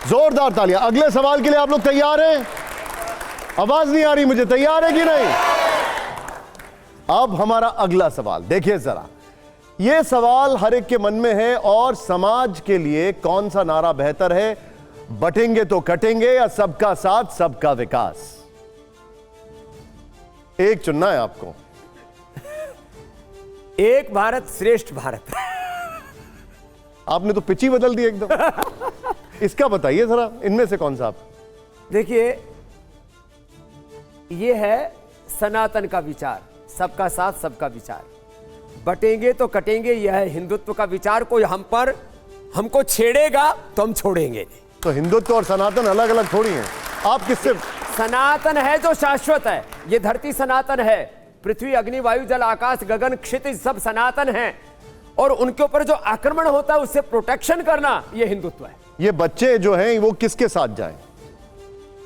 जोरदार तालियां। अगले सवाल के लिए आप लोग तैयार हैं? आवाज नहीं आ रही मुझे, तैयार है कि नहीं? अब हमारा अगला सवाल देखिए जरा, यह सवाल हर एक के मन में है, और समाज के लिए कौन सा नारा बेहतर है, बटेंगे तो कटेंगे या सबका साथ सबका विकास? एक चुनना है आपको। एक भारत श्रेष्ठ भारत। आपने तो पिच ही बदल दी एकदम। इसका बताइए जरा, इनमें से कौन सा? आप देखिए, ये है सनातन का विचार, सबका साथ सबका विचार। बटेंगे तो कटेंगे, यह है हिंदुत्व का विचार। कोई हमको छेड़ेगा तो हम छोड़ेंगे नहीं। तो हिंदुत्व और सनातन अलग अलग थोड़ी हैं। आप किससे? सनातन है जो शाश्वत है, ये धरती सनातन है, पृथ्वी अग्नि वायु जल आकाश गगन क्षितिज सब सनातन हैं, और उनके ऊपर जो आक्रमण होता है उससे प्रोटेक्शन करना, ये हिंदुत्व है। ये बच्चे जो हैं वो किसके साथ जाएं?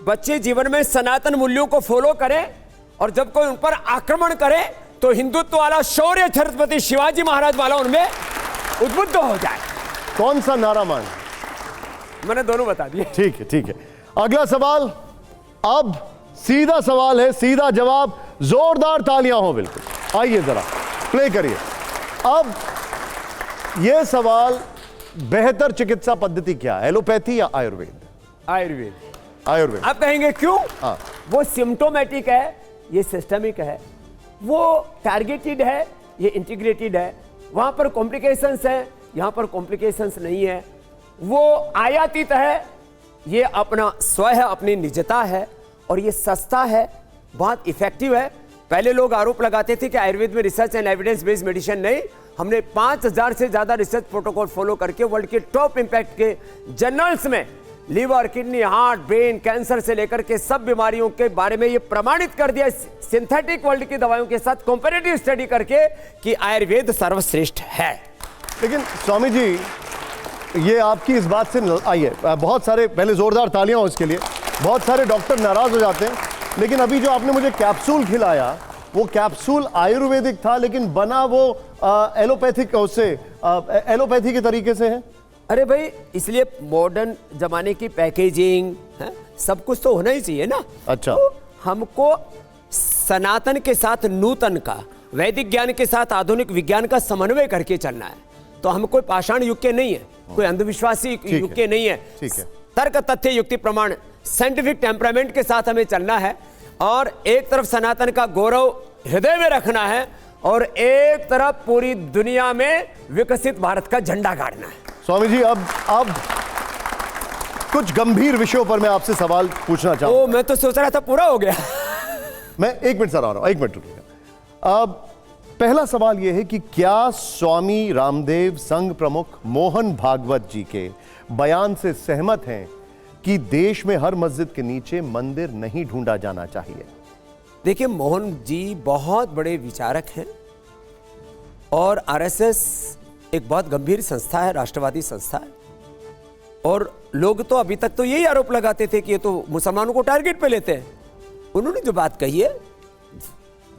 बच्चे जीवन में सनातन मूल्यों को फॉलो करें, और जब कोई उन पर आक्रमण करे तो हिंदुत्व वाला शौर्य छत्रपति शिवाजी महाराज वाला उनमें उद्बुद्ध हो जाए। कौन सा नारा मान? मैंने दोनों बता दिए। ठीक है, ठीक है। अगला सवाल, अब सीधा सवाल है, सीधा जवाब। जोरदार तालियां हो बिल्कुल। आइए जरा प्ले करिए। अब यह सवाल, बेहतर चिकित्सा पद्धति क्या है, एलोपैथी या आयुर्वेद? आयुर्वेद। आयुर्वेद। आप कहेंगे क्यों? हाँ। वो सिम्टोमेटिक है, ये सिस्टमिक है। वो टारगेटेड है, ये इंटीग्रेटेड है। वहां पर कॉम्प्लिकेशंस है, यहां पर कॉम्प्लिकेशंस नहीं है। वो आयातित है, ये अपना स्व है, अपनी निजता है, और ये सस्ता है, बहुत इफेक्टिव है। पहले लोग आरोप लगाते थे कि आयुर्वेद में research and evidence based medicine नहीं। हमने 5000 से ज्यादा रिसर्च प्रोटोकॉल फॉलो करके वर्ल्ड के टॉप इंपैक्ट के जर्नल्स में liver, kidney, heart, brain, cancer से लेकर के सब बीमारियों के बारे में ये प्रमाणित कर दिया सिंथेटिक वर्ल्ड की दवाइयों के साथ कंपैरेटिव स्टडी करके कि आयुर्वेद सर्वश्रेष्ठ है। लेकिन स्वामी जी, ये आपकी इस बात से आइए, बहुत सारे, पहले जोरदार तालियां हो इसके लिए। बहुत सारे डॉक्टर नाराज हो जाते हैं, लेकिन अभी जो आपने मुझे कैप्सूल खिलाया, वो कैप्सूल आयुर्वेदिक था, लेकिन बना वो एलोपैथिक, उससे एलोपैथी के तरीके से है। अरे भाई, इसलिए मॉडर्न जमाने की पैकेजिंग है, सब कुछ तो होना ही चाहिए ना। अच्छा। तो हमको सनातन के साथ नूतन का, वैदिक ज्ञान के साथ आधुनिक विज्ञान का समन्वय करके चलना है। तो हम कोई पाषाण युग के नहीं है, कोई अंधविश्वासी युग के नहीं है। ठीक है। तर्क तथ्य युक्ति प्रमाण साइंटिफिक टेम्परामेंट के साथ हमें चलना है, और एक तरफ सनातन का गौरव हृदय में रखना है, और एक तरफ पूरी दुनिया में विकसित भारत का झंडा गाड़ना है। स्वामी जी, अब कुछ गंभीर विषयों पर मैं आपसे सवाल पूछना चाहूंगा। मैं तो सोच रहा था पूरा हो गया। मैं 1 मिनट सर आ रहा हूं, 1 मिनट रुकिएगा। अब पहला सवाल यह है कि क्या स्वामी रामदेव संघ प्रमुख मोहन भागवत जी के बयान से सहमत हैं कि देश में हर मस्जिद के नीचे मंदिर नहीं ढूंढा जाना चाहिए? देखिए, मोहन जी बहुत बड़े विचारक हैं, और आरएसएस एक बहुत गंभीर संस्था है, राष्ट्रवादी संस्था है। और लोग तो अभी तक तो यही आरोप लगाते थे कि ये तो मुसलमानों को टारगेट पे लेते हैं। उन्होंने जो बात कही है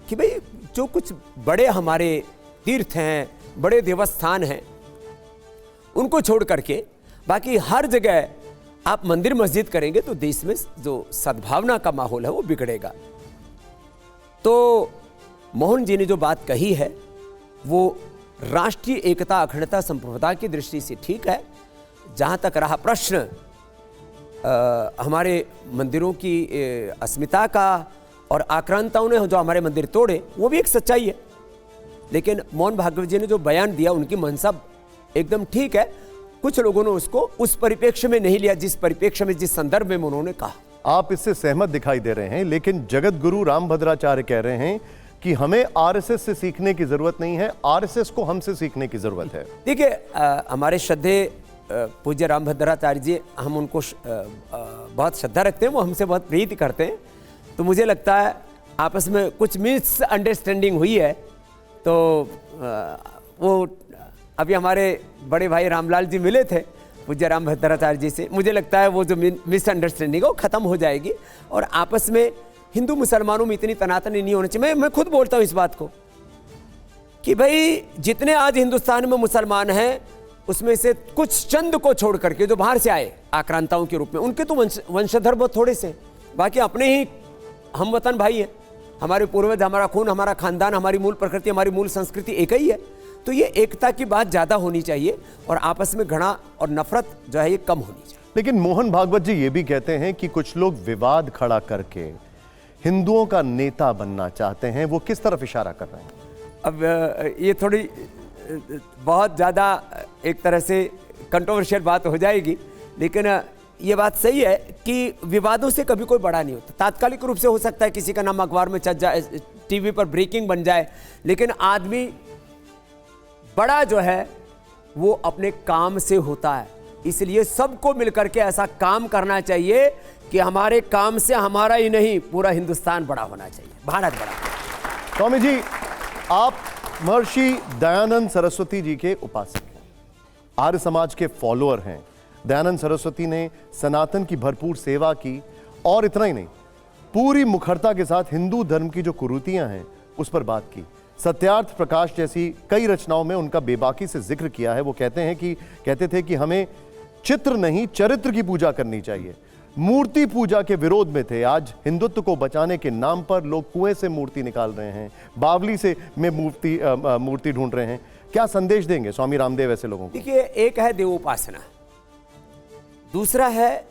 कि भाई, जो कुछ बड़े हमारे तीर्थ हैं, बड़े देवस्थान हैं, उनको छोड़ करके बाकी हर जगह आप मंदिर मस्जिद करेंगे तो देश में जो सद्भावना का माहौल है वो बिगड़ेगा। तो मोहन जी ने जो बात कही है वो राष्ट्रीय एकता, अखंडता, संप्रभुता की दृष्टि से ठीक है। जहाँ तक रहा प्रश्न हमारे मंदिरों की अस्मिता का और आक्रांताओं ने जो हमारे मंदिर तोड़े, वो भी एक सच्चाई है। लेकिन मोहन भागवत जी ने जो बयान दिया, उनकी मनसा एकदम ठीक है। कुछ लोगों ने उसको उस परिप्रेक्ष्य में नहीं लिया जिस परिप्रेक्ष्य में, जिस संदर्भ में उन्होंने कहा। आप इससे सहमत दिखाई दे रहे हैं, लेकिन जगत गुरु रामभद्राचार्य कह रहे हैं कि हमें आरएसएस से सीखने की जरूरत नहीं है, आरएसएस को हमसे सीखने की जरूरत है। देखिए, हमारे श्रद्धेय पूज्य रामभद्राचार्य जी, हम उनको बहुत श्रद्धा रखते हैं, वो हमसे बहुत प्रीति करते हैं। तो मुझे लगता है आपस में कुछ मिसअंडरस्टैंडिंग हुई है। तो वो अभी हमारे बड़े भाई रामलाल जी मिले थे पूज्य रामभद्राचार्य जी से। मुझे लगता है वो जो मिसअंडरस्टैंडिंग है वो खत्म हो जाएगी, और आपस में हिंदू मुसलमानों में इतनी तनातनी नहीं होनी चाहिए। मैं खुद बोलता हूँ इस बात को कि भाई, जितने आज हिंदुस्तान में मुसलमान हैं उसमें से कुछ चंद को छोड़ करके जो बाहर से आए आक्रांताओं के रूप में, उनके तो वंशधर बहुत थोड़े से, बाकी अपने ही हम वतन भाई हैं, हमारे पूर्वज, हमारा खून, हमारा खानदान, हमारी मूल प्रकृति, हमारी मूल संस्कृति एक ही है। तो ये एकता की बात ज़्यादा होनी चाहिए और आपस में घृणा और नफरत जो है ये कम होनी चाहिए। लेकिन मोहन भागवत जी ये भी कहते हैं कि कुछ लोग विवाद खड़ा करके हिंदुओं का नेता बनना चाहते हैं। वो किस तरफ इशारा कर रहे हैं? अब ये थोड़ी बहुत ज़्यादा एक तरह से कंट्रोवर्शियल बात हो जाएगी, लेकिन ये बात सही है कि विवादों से कभी कोई बड़ा नहीं होता। तात्कालिक रूप से हो सकता है किसी का नाम अखबार में चल जाए, टीवी पर ब्रेकिंग बन जाए, लेकिन आदमी बड़ा जो है वो अपने काम से होता है। इसलिए सबको मिलकर के ऐसा काम करना चाहिए कि हमारे काम से हमारा ही नहीं पूरा हिंदुस्तान बड़ा होना चाहिए, भारत बड़ा। स्वामी जी, आप महर्षि दयानंद सरस्वती जी के उपासक हैं, आर्य समाज के फॉलोअर हैं। दयानंद सरस्वती ने सनातन की भरपूर सेवा की और इतना ही नहीं, पूरी मुखरता के साथ हिंदू धर्म की जो कुरीतियां हैं उस पर बात की। सत्यार्थ प्रकाश जैसी कई रचनाओं में उनका बेबाकी से जिक्र किया है। वो कहते थे कि हमें चित्र नहीं चरित्र की पूजा करनी चाहिए। मूर्ति पूजा के विरोध में थे। आज हिंदुत्व को बचाने के नाम पर लोग कुएं से मूर्ति निकाल रहे हैं, बावली से में मूर्ति ढूंढ रहे हैं। क्या संदेश देंगे स्वामी रामदेव ऐसे लोगों को? देखिए, एक है देवोपासना, दूसरा है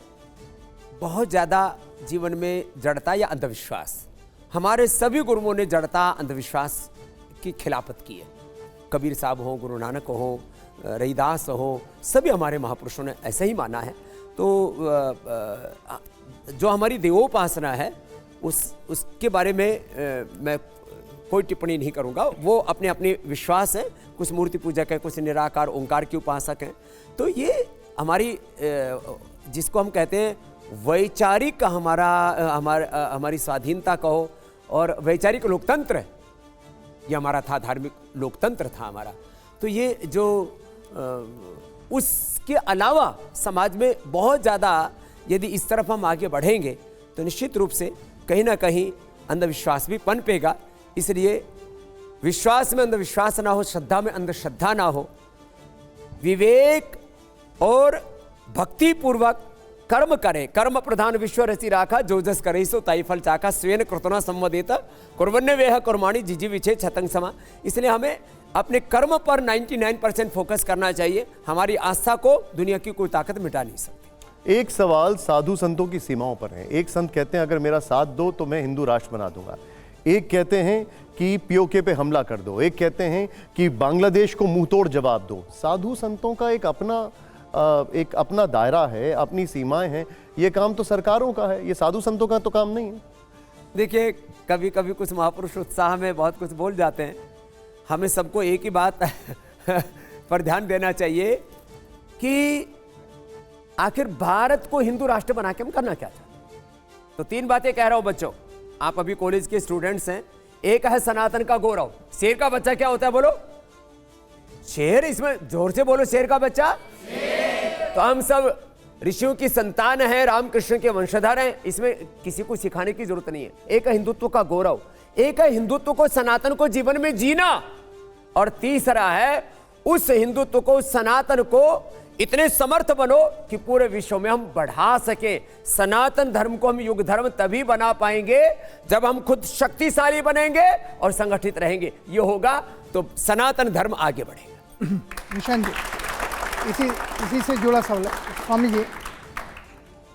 बहुत ज्यादा जीवन में जड़ता या अंधविश्वास। हमारे सभी गुरुओं ने जड़ता अंधविश्वास की खिलाफत की है। कबीर साहब हो, गुरु नानक हो, रविदास हो, सभी हमारे महापुरुषों ने ऐसा ही माना है। तो जो हमारी देवोपासना है उसके बारे में मैं कोई टिप्पणी नहीं करूंगा। वो अपने अपने विश्वास है, कुछ मूर्ति पूजक है, कुछ निराकार ओंकार के उपासक हैं। तो ये हमारी जिसको हम कहते हैं वैचारिक हमारी स्वाधीनता कहो और वैचारिक लोकतंत्र, ये हमारा था, धार्मिक लोकतंत्र था हमारा। तो ये जो उसके अलावा समाज में बहुत ज़्यादा यदि इस तरफ हम आगे बढ़ेंगे तो निश्चित रूप से कहीं ना कहीं अंधविश्वास भी पनपेगा। इसलिए विश्वास में अंधविश्वास ना हो, श्रद्धा में अंधश्रद्धा ना हो, विवेक और भक्ति पूर्वक कर्म करें। कर्म प्रधान विश्व रचि राखा, जो जस करे सो ताई फल चाखा, स्वेन कृतना संवदेत कुर्वन्य वेह कर्माणि जिजि विचे छतंग समा। इसलिए हमें अपने कर्म पर 99% फोकस करना चाहिए। हमारी आस्था को दुनिया की कोई ताकत मिटा नहीं सकती। एक सवाल साधु संतों की सीमाओं पर है। एक संत कहते हैं अगर मेरा साथ दो तो मैं हिंदू राष्ट्र बना दूंगा। एक कहते हैं कि पीओके पे हमला कर दो। एक कहते हैं कि बांग्लादेश को मुंहतोड़ जवाब दो। साधु संतों का एक अपना दायरा है, अपनी सीमाएं हैं। ये काम तो सरकारों का है, ये साधु संतों का तो काम नहीं है। देखिए, कभी कभी कुछ महापुरुष उत्साह में बहुत कुछ बोल जाते हैं। हमें सबको एक ही बात पर ध्यान देना चाहिए कि आखिर भारत को हिंदू राष्ट्र बना के हम करना क्या चाहते हैं। तो 3 बातें कह रहा हूं बच्चों, आप अभी कॉलेज के स्टूडेंट्स हैं। एक है सनातन का गौरव। शेर का बच्चा क्या होता है, बोलो? शेर। इसमें जोर से बोलो, शेर का बच्चा। तो हम सब ऋषियों की संतान है, रामकृष्ण के वंशधर हैं। इसमें किसी को सिखाने की जरूरत नहीं है। एक है हिंदुत्व का गौरव, एक है हिंदुत्व को, सनातन को जीवन में जीना, और तीसरा है उस हिंदुत्व को, सनातन को इतने समर्थ बनो कि पूरे विश्व में हम बढ़ा सके। सनातन धर्म को हम युग धर्म तभी बना पाएंगे जब हम खुद शक्तिशाली बनेंगे और संगठित रहेंगे। ये होगा तो सनातन धर्म आगे बढ़ेगा। निशांत जी, इसी से जुड़ा सवाल है स्वामी जी।